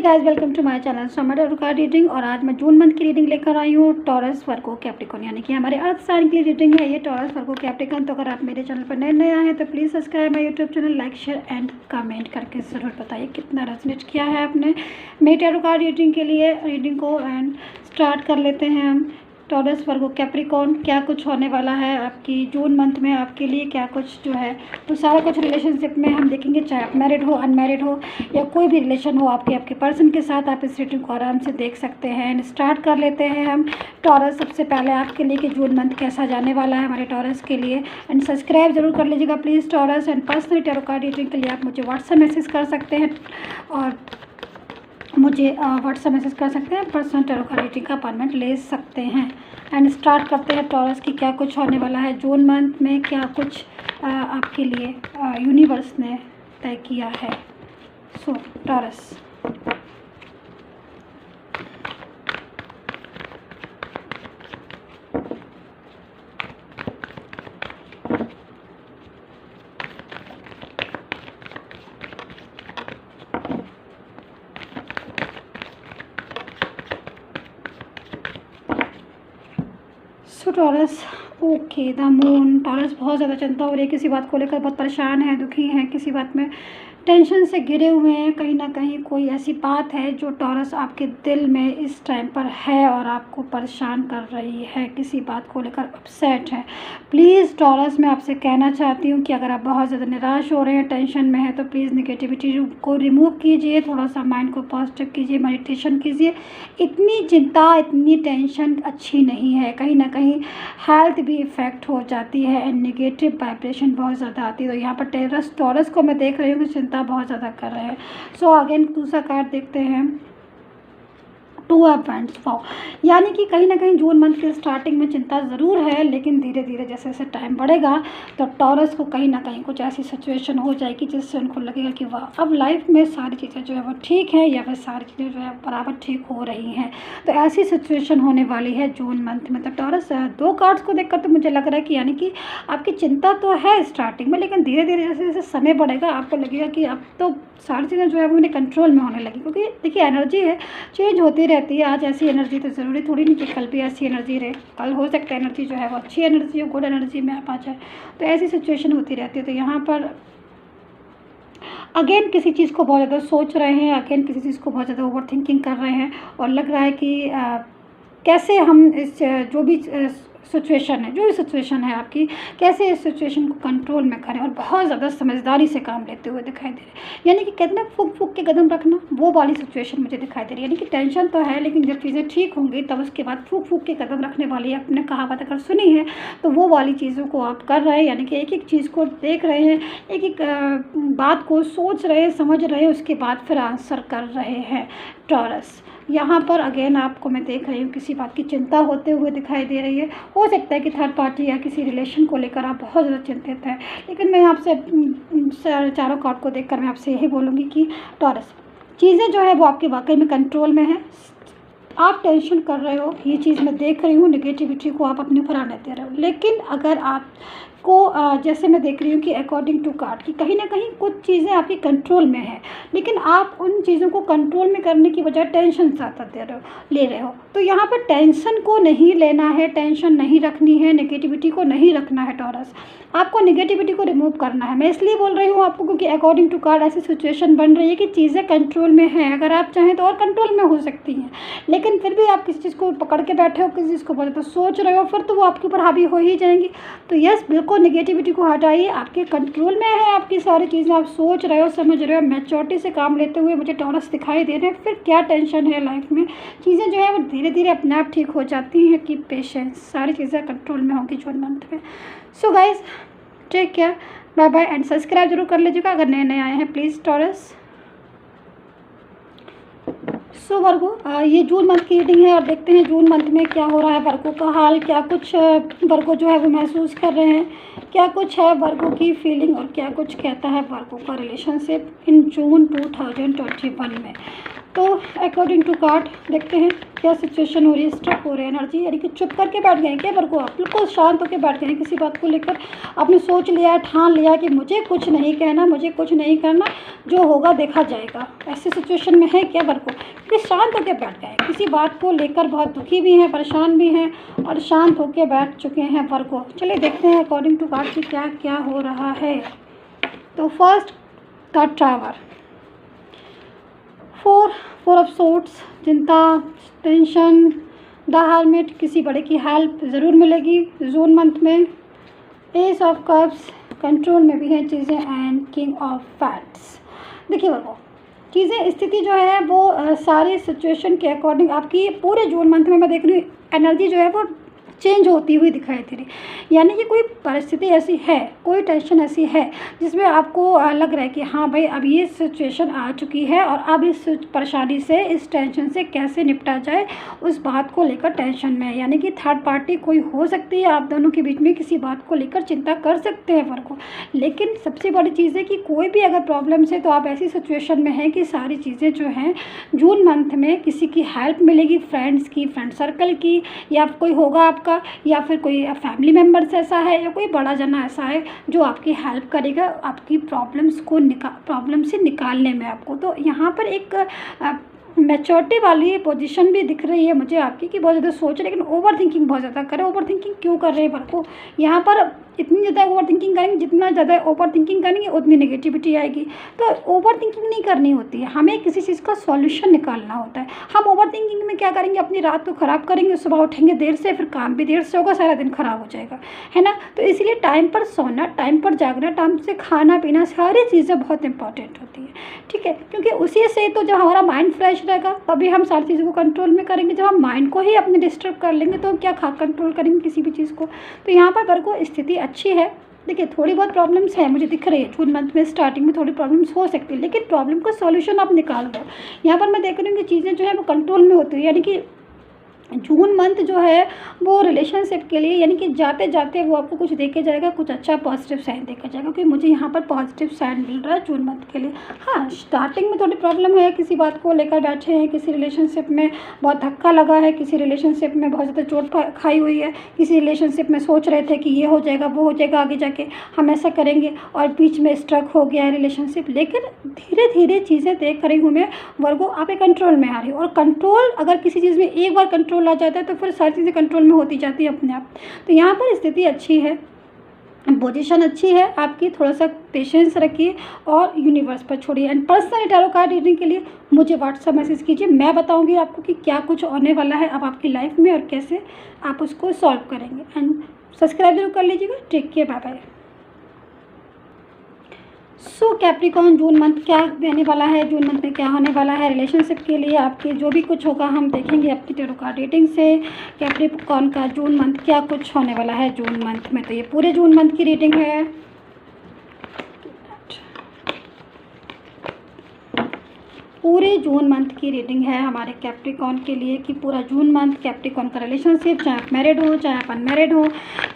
Guys, welcome to my channel summer tarot card reading. और आज मैं जून मंथ की रीडिंग लेकर आई हूँ टॉरस, वर्गो, कैप्रिकॉर्न, यानी कि हमारे अर्थ साइन की रीडिंग है ये टॉरस, वर्गो, कैप्रिकॉर्न। तो अगर आप मेरे चैनल पर नए आए हैं तो please subscribe my YouTube channel, like share and comment करके ज़रूर बताइए कितना रेजोनेट किया है आपने मेरे टैरो कार्ड रीडिंग के लिए रीडिंग को। एंड स्टार्ट कर लेते हैं हम। टॉरस, वर्गो, कैप्रिकॉर्न, क्या कुछ होने वाला है आपकी जून मंथ में आपके लिए, क्या कुछ जो है तो सारा कुछ रिलेशनशिप में हम देखेंगे, चाहे आप मैरिड हो, अनमैरिड हो या कोई भी रिलेशन हो आपके पर्सन के साथ, आप इस रीडिंग को आराम से देख सकते हैं। एंड स्टार्ट कर लेते हैं हम। टॉरस, सबसे पहले आपके लिए कि जून मंथ कैसा जाने वाला है हमारे टॉरस के लिए। एंड सब्सक्राइब जरूर कर लीजिएगा please taurus. And personal tarot card reading के लिए आप मुझे व्हाट्सएप मैसेज कर सकते हैं और पर्सनल टैरो कार्ड रीडिंग का अपॉइंटमेंट ले सकते हैं। एंड स्टार्ट करते हैं टॉरस की क्या कुछ होने वाला है जून मंथ में, क्या कुछ आपके लिए यूनिवर्स ने तय किया है। So Taurus, Taurus, okay, the moon. Taurus बहुत ज़्यादा चिंता हो रही है, किसी बात को लेकर बहुत परेशान है, दुखी हैं, किसी बात में टेंशन से घिरे हुए हैं। कहीं ना कहीं कोई ऐसी बात है जो टॉरस आपके दिल में इस टाइम पर है और आपको परेशान कर रही है, किसी बात को लेकर अपसेट है। प्लीज़ टॉरस, मैं आपसे कहना चाहती हूँ कि अगर आप बहुत ज़्यादा निराश हो रहे हैं, टेंशन में है, तो प्लीज़ निगेटिविटी को रिमूव कीजिए, थोड़ा सा माइंड को पॉजिटिव कीजिए, मेडिटेशन कीजिए। इतनी चिंता, इतनी टेंशन अच्छी नहीं है, कहीं ना कहीं हेल्थ भी इफ़ेक्ट हो जाती है एंड नेगेटिव वाइब्रेशन बहुत ज़्यादा आती है। तो यहाँ पर टॉरस को मैं देख रही हूँ कि चिंता बहुत ज़्यादा कर रहे हैं। सो अगेन दूसरा कार्ड देखते हैं, टू ऑफ वैंड्स। वाओ, यानी कि कहीं ना कहीं जून मंथ के स्टार्टिंग में चिंता ज़रूर है, लेकिन धीरे धीरे जैसे जैसे टाइम बढ़ेगा तो टॉरस को कहीं ना कहीं कुछ ऐसी सिचुएशन हो जाएगी जिससे उनको लगेगा कि वाह, अब लाइफ में सारी चीज़ें जो है वो ठीक है, या फिर सारी चीज़ें जो है बराबर ठीक हो रही हैं। तो ऐसी सिचुएशन होने वाली है जून मंथ में। तो टॉरस, दो कार्ड्स को देखकर तो मुझे लग रहा है कि यानी कि आपकी चिंता तो है स्टार्टिंग में, लेकिन धीरे धीरे जैसे जैसे समय बढ़ेगा आपको लगेगा कि अब तो सारी चीज़ें जो है वो मेरे कंट्रोल में होने लगी। क्योंकि देखिए, एनर्जी है, चेंज होती रहती है। आज ऐसी एनर्जी तो ज़रूरी थोड़ी नहीं कि कल भी ऐसी एनर्जी रहे। कल हो सकता है एनर्जी जो है वो अच्छी एनर्जी हो, गुड एनर्जी में आप आ जाए। तो ऐसी सिचुएशन होती रहती है। तो यहाँ पर अगेन किसी चीज़ को बहुत ज़्यादा सोच रहे हैं, अगेन किसी चीज़ को बहुत ज़्यादा ओवर थिंकिंग कर रहे हैं और लग रहा है कि कैसे हम इस जो भी सिचुएशन है आपकी, कैसे इस सिचुएशन को कंट्रोल में करें, और बहुत ज़्यादा समझदारी से काम लेते हुए दिखाई दे रहे हैं। यानी कि कहते हैं फूक फूक के कदम रखना, वो वाली सिचुएशन मुझे दिखाई दे रही है। यानी कि टेंशन तो है, लेकिन जब चीज़ें ठीक होंगी तब उसके बाद फूक फूक के कदम रखने वाली आपने कहावत अगर सुनी है तो वो वाली चीज़ों को आप कर रहे हैं। यानी कि एक एक चीज़ को देख रहे हैं, एक एक बात को सोच रहे हैं, समझ रहे हैं, उसके बाद फिर आंसर कर रहे हैं टॉरस। यहाँ पर अगेन आपको मैं देख रही हूँ किसी बात की चिंता होते हुए दिखाई दे रही है। हो सकता है कि थर्ड पार्टी या किसी रिलेशन को लेकर आप बहुत ज़्यादा चिंतित हैं, लेकिन मैं आपसे चारों कार्ड को देखकर मैं आपसे यही बोलूँगी कि टॉरस, चीज़ें जो है वो आपके वाकई में कंट्रोल में है। आप टेंशन कर रहे हो, ये चीज़ मैं देख रही हूँ, नेगेटिविटी को आप अपने ऊपर आने दे रहे हो। लेकिन अगर आपको जैसे मैं देख रही हूँ कि अकॉर्डिंग टू कार्ड की कहीं ना कहीं कुछ चीज़ें आपके कंट्रोल में है, लेकिन आप उन चीज़ों को कंट्रोल में करने की बजाय टेंशन ज़्यादा ले रहे हो। तो यहाँ पर टेंशन को नहीं लेना है, टेंशन नहीं रखनी है, नेगेटिविटी को नहीं रखना है टॉरस। आपको नेगेटिविटी को रिमूव करना है। मैं इसलिए बोल रही हूँ आपको क्योंकि अकॉर्डिंग टू कार्ड ऐसी सिचुएशन बन रही है कि चीज़ें कंट्रोल में हैं। अगर आप चाहें तो और कंट्रोल में हो सकती हैं, लेकिन फिर भी आप किसी चीज़ को पकड़ के बैठे हो, किसी चीज़ को बहुत ज़्यादा सोच रहे हो, फिर तो वो आपके ऊपर हावी हो ही जाएंगी। तो यस, बिल्कुल नेगेटिविटी को हटाइए, आपके कंट्रोल में है आपकी सारी चीज़ें, आप सोच रहे हो, समझ रहे हो, मैच्योरिटी से काम लेते हुए मुझे टॉरस दिखाई दे रहे हैं। फिर क्या टेंशन है लाइफ में, चीज़ें जो है वो धीरे धीरे अपने आप ठीक हो जाती हैं। कि पेशेंस, सारी चीज़ें कंट्रोल में होंगी जून मंथ में। So guys, take care, bye bye and subscribe जरूर कर लीजिएगा अगर नए आए हैं प्लीज़ टॉरस। सो वर्गो, ये जून मंथ की रीडिंग है और देखते हैं जून मंथ में क्या हो रहा है वर्गो का हाल, क्या कुछ वर्गो जो है वो महसूस कर रहे हैं, क्या कुछ है वर्गो की फीलिंग और क्या कुछ कहता है वर्गो का रिलेशनशिप इन जून 2021 में। तो अकॉर्डिंग टू कार्ड देखते हैं क्या सिचुएशन हो रही है। स्ट्रक हो रही है एनर्जी, यानी कि चुप करके बैठ गए हैं क्या वर्गो आप, बिल्कुल शांत होकर बैठ गए हैं किसी बात को लेकर। आपने सोच लिया, ठान लिया कि मुझे कुछ नहीं कहना, मुझे कुछ नहीं करना, जो होगा देखा जाएगा। ऐसी सिचुएशन में है क्या वर्गो, कि शांत होकर बैठ गए हैं किसी बात को लेकर, बहुत दुखी भी हैं, परेशान भी हैं और शांत होकर बैठ चुके हैं वर्गो। चलिए देखते हैं अकॉर्डिंग टू कार्ड की क्या क्या हो रहा है। तो first the tower, four of swords, चिंता, टेंशन, द हर्मिट, किसी बड़े की हेल्प ज़रूर मिलेगी जून मंथ में। एस ऑफ कप्स, कंट्रोल में भी हैं चीज़ें, एंड किंग ऑफ फैट्स। देखिए वर्गो, चीज़ें स्थिति जो है वो सारी सिचुएशन के अकॉर्डिंग आपकी पूरे जून मंथ में मैं देख रही हूँ एनर्जी जो है वो चेंज होती हुई दिखाई दे रही, यानी कि कोई परिस्थिति ऐसी है, कोई टेंशन ऐसी है जिसमें आपको लग रहा है कि हाँ भाई अब ये सिचुएशन आ चुकी है और अब इस परेशानी से, इस टेंशन से कैसे निपटा जाए, उस बात को लेकर टेंशन में है। यानी कि थर्ड पार्टी कोई हो सकती है, आप दोनों के बीच में किसी बात को लेकर चिंता कर सकते हैं वर्गो। लेकिन सबसे बड़ी चीज़ है कि कोई भी अगर प्रॉब्लम्स है तो आप ऐसी सिचुएशन में हैं कि सारी चीज़ें जो हैं जून मंथ में किसी की हेल्प मिलेगी, फ्रेंड्स की, फ्रेंड सर्कल की, या कोई होगा आपका, या फिर कोई फैमिली मेम्बर्स ऐसा है या कोई बड़ा जना ऐसा है जो आपकी हेल्प करेगा आपकी प्रॉब्लम से निकालने में आपको। तो यहाँ पर एक मैच्योरिटी वाली पोजीशन भी दिख रही है मुझे आपकी, कि बहुत ज़्यादा सोच, लेकिन ओवर थिंकिंग बहुत ज़्यादा करें। ओवर थिंकिंग क्यों कर रहे हैं वर्गो, यहाँ पर इतनी ज़्यादा ओवर थिंकिंग करेंगे, जितना ज़्यादा ओवर थिंकिंग करेंगे उतनी नेगेटिविटी आएगी। तो ओवर थिंकिंग नहीं करनी होती है, हमें किसी चीज़ का सॉल्यूशन निकालना होता है। हम ओवर थिंकिंग में क्या करेंगे, अपनी रात को ख़राब करेंगे, सुबह उठेंगे देर से, फिर काम भी देर से होगा, सारा दिन ख़राब हो जाएगा, है ना। तो इसीलिए टाइम पर सोना, टाइम पर जागना, टाइम से खाना पीना, सारी चीज़ें बहुत इंपॉर्टेंट होती हैं, ठीक है। क्योंकि उसी से तो जब हमारा माइंड फ्रेश रहेगा तभी हम सारी चीज़ों को कंट्रोल में करेंगे। जब हम माइंड को ही अपने डिस्टर्ब कर लेंगे तो हम क्या कंट्रोल करेंगे किसी भी चीज़ को। तो यहाँ पर वर्गो स्थिति अच्छी है। देखिए थोड़ी बहुत प्रॉब्लम्स है, मुझे दिख रही है जून मंथ में स्टार्टिंग में थोड़ी प्रॉब्लम्स हो सकती है, लेकिन प्रॉब्लम का सॉल्यूशन आप निकाल दो। यहाँ पर मैं देख रही हूँ कि चीज़ें जो है वो कंट्रोल में होती है, यानी कि जून मंथ जो है वो रिलेशनशिप के लिए, यानी कि जाते जाते वो आपको कुछ देके जाएगा, कुछ अच्छा पॉजिटिव साइन देकर जाएगा, क्योंकि मुझे यहाँ पर पॉजिटिव साइन मिल रहा है जून मंथ के लिए। हाँ, स्टार्टिंग में थोड़ी प्रॉब्लम है, किसी बात को लेकर बैठे हैं, किसी रिलेशनशिप में बहुत धक्का लगा है, किसी रिलेशनशिप में बहुत ज़्यादा चोट खाई हुई है, किसी रिलेशनशिप में सोच रहे थे कि ये हो जाएगा, वो हो जाएगा, आगे जाके हम ऐसा करेंगे, और बीच में स्ट्रक हो गया है रिलेशनशिप। लेकिन धीरे धीरे चीज़ें देख रही हूँ मैं वर्गो, आप कंट्रोल में आ रही हो। और कंट्रोल अगर किसी चीज़ में एक बार कंट्रोल आ जाता है तो फिर सारी चीज़ें कंट्रोल में होती जाती है अपने आप। तो यहाँ पर स्थिति अच्छी है, पोजीशन अच्छी है आपकी, थोड़ा सा पेशेंस रखिए और यूनिवर्स पर छोड़िए। And personal tarot card reading के लिए मुझे व्हाट्सएप मैसेज कीजिए, मैं बताऊंगी आपको कि क्या कुछ होने वाला है अब आपकी लाइफ में और कैसे आप उसको सॉल्व करेंगे। एंड सब्सक्राइब जरूर कर लीजिएगा। Take care, bye bye. So Capricorn June month क्या देने वाला है, जून मंथ में क्या होने वाला है रिलेशनशिप के लिए आपके, जो भी कुछ होगा हम देखेंगे अपनी टैरो कार्ड रीडिंग से। कैप्रिकॉर्न का जून मंथ क्या कुछ होने वाला है जून मंथ में, तो ये पूरे जून मंथ की रीडिंग है। पूरे जून मंथ की रीडिंग है हमारे कैप्रिकॉर्न के लिए कि पूरा जून मंथ कैप्रिकॉर्न का रिलेशनशिप, चाहे आप मैरिड हो, चाहे आप अनमैरिड हो,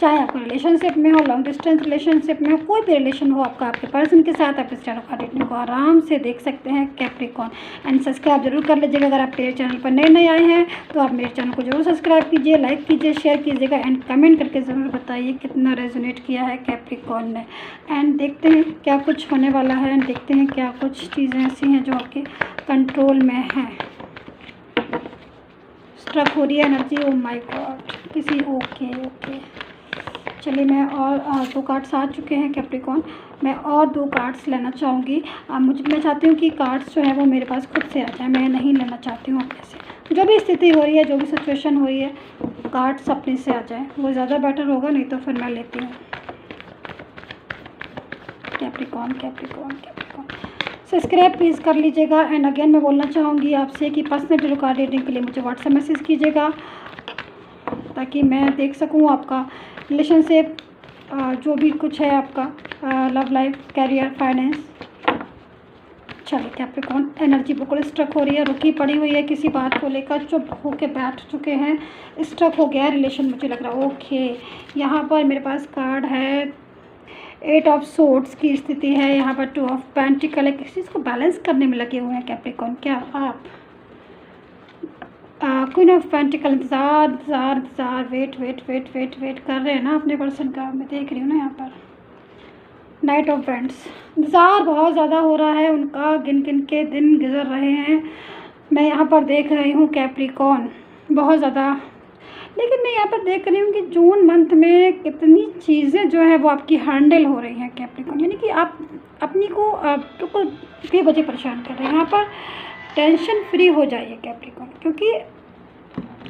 चाहे आप रिलेशनशिप में हो, लॉन्ग डिस्टेंस रिलेशनशिप में हो, कोई भी रिलेशन हो आपका आपके पर्सन के साथ, आप इस टैरो कार्ड रीडिंग को आराम से देख सकते हैं कैप्रिकॉर्न। एंड सब्सक्राइब जरूर कर लीजिएगा। अगर आप मेरे चैनल पर नए आए हैं तो आप मेरे चैनल को जरूर सब्सक्राइब कीजिए, लाइक कीजिए, शेयर कीजिएगा एंड कमेंट करके ज़रूर बताइए कितना रेजोनेट किया है कैप्रिकॉर्न ने। एंड देखते हैं क्या कुछ होने वाला है, एंड देखते हैं क्या कुछ चीज़ें ऐसी हैं जो आपके कंट्रोल में है। स्ट्रक हो रही है एनर्जी, ओ माय गॉड, किसी ओके। चलिए मैं और दो कार्ड्स आ चुके हैं कैप्रिकॉर्न, मैं और दो कार्ड्स लेना चाहूँगी। मैं चाहती हूँ कि कार्ड्स जो है वो मेरे पास खुद से आ जाए, मैं नहीं लेना चाहती हूँ अपने से। जो भी स्थिति हो रही है, जो भी सिचुएशन हो रही है, कार्ड्स अपने से आ जाए वो ज़्यादा बेटर होगा, नहीं तो फिर मैं लेती हूँ। कैप्रिकॉर्न सब्सक्राइब प्लीज़ कर लीजिएगा। एंड अगेन मैं बोलना चाहूँगी आपसे कि पर्सनल टैरो कार्ड रीडिंग के लिए मुझे व्हाट्सएप मैसेज कीजिएगा ताकि मैं देख सकूँ आपका रिलेशनशिप, जो भी कुछ है आपका, लव लाइफ, कैरियर, फाइनेंस। चलिए कैप्रिकॉर्न एनर्जी बिल्कुल स्ट्रक हो रही है, रुकी पड़ी हुई है, किसी बात को लेकर चुप होके बैठ चुके हैं, स्ट्रक हो गया है रिलेशन, मुझे लग रहा है। ओके, यहाँ पर मेरे पास कार्ड है 8 ऑफ सोर्ड्स की स्थिति है, यहाँ पर 2 ऑफ पेंटिकल है। किसी चीज़ को बैलेंस करने में लगे हुए हैं कैप्रिकॉर्न। क्या आप क्वीन ऑफ पेंटिकल, इंतज़ार इंतज़ार इंतज़ार, wait wait wait wait wait कर रहे हैं ना अपने पर्सन का, मैं देख रही हूँ ना यहाँ पर। नाइट ऑफ वेंट्स, इंतज़ार बहुत ज़्यादा हो रहा है उनका, गिन गिन के दिन गुजर रहे हैं, मैं यहाँ पर देख रही हूँ कैप्रिकॉर्न, बहुत ज़्यादा। लेकिन मैं यहाँ पर देख रही हूँ कि जून मंथ में कितनी चीज़ें जो है वो आपकी हैंडल हो रही हैं कैप्रिकॉर्न, यानी कि आप अपनी को बिल्कुल बेवजह परेशान कर रहे हैं। यहाँ पर टेंशन फ्री हो जाइए कैप्रिकॉर्न, क्योंकि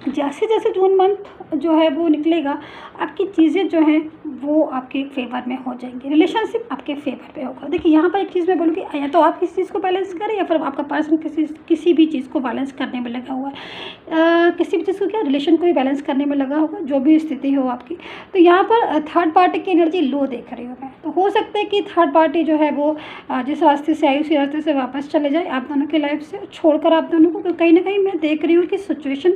जैसे जैसे जून मंथ जो है वो निकलेगा, आपकी चीज़ें जो हैं वो आपके फेवर में हो जाएंगी, रिलेशनशिप आपके फेवर पे होगा। देखिए यहाँ पर एक चीज़ मैं बोलूँगी, या तो आप किसी चीज़ को बैलेंस करें या फिर आपका पर्सन किसी भी चीज़ को बैलेंस करने में लगा हुआ है, किसी भी चीज़ को क्या, रिलेशन को ही बैलेंस करने में लगा होगा, जो भी स्थिति हो आपकी। तो यहाँ पर थर्ड पार्टी की एनर्जी लो देख रही हूँ मैं, तो हो सकता है कि थर्ड पार्टी जो है वो जिस रास्ते से आई उसी रास्ते से वापस चले जाए आप दोनों की लाइफ से, छोड़कर आप दोनों को। कहीं ना कहीं मैं देख रही हूँ कि सिचुएशन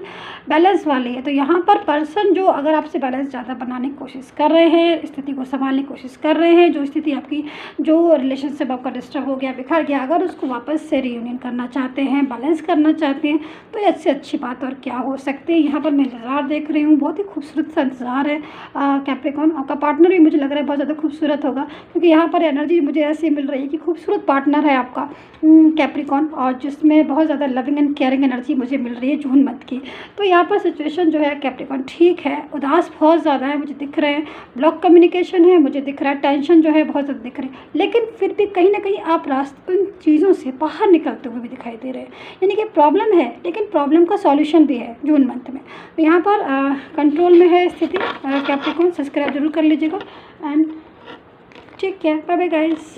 बैलेंस वाली है। तो यहाँ पर पर्सन जो अगर आपसे बैलेंस ज़्यादा बनाने की कोशिश कर रहे हैं, स्थिति को संभालने की कोशिश कर रहे हैं, जो स्थिति आपकी, जो रिलेशनशिप आपका डिस्टर्ब हो गया, बिखर गया, अगर उसको वापस से रीयूनियन करना चाहते हैं, बैलेंस करना चाहते हैं, तो ये इससे अच्छी बात और क्या हो सकती है। यहाँ पर मैं इंतज़ार देख रही हूँ, बहुत ही खूबसूरत सा इंतज़ार है कैप्रिकॉर्न। आपका पार्टनर भी मुझे लग रहा है बहुत ज़्यादा खूबसूरत होगा, क्योंकि यहाँ पर एनर्जी मुझे ऐसी मिल रही है कि खूबसूरत पार्टनर है आपका कैप्रिकॉर्न, और जिसमें बहुत ज़्यादा लविंग एंड केयरिंग एनर्जी मुझे मिल रही है जून मंथ की। तो यहाँ पर सिचुएशन जो है कैप्रिकॉर्न ठीक है, उदास बहुत ज़्यादा है मुझे दिख रहे हैं, ब्लॉक कम्युनिकेशन है मुझे दिख रहा है, टेंशन जो है बहुत ज़्यादा दिख रही है, लेकिन फिर भी कहीं ना कहीं आप रास्ते उन चीज़ों से बाहर निकलते हुए भी दिखाई दे रहे हैं। यानी कि प्रॉब्लम है लेकिन प्रॉब्लम का सॉल्यूशन भी है जून मंथ में। तो यहाँ पर कंट्रोल में है स्थिति कैप्रिकॉर्न। सब्सक्राइब जरूर कर लीजिएगा and take care, bye bye guys.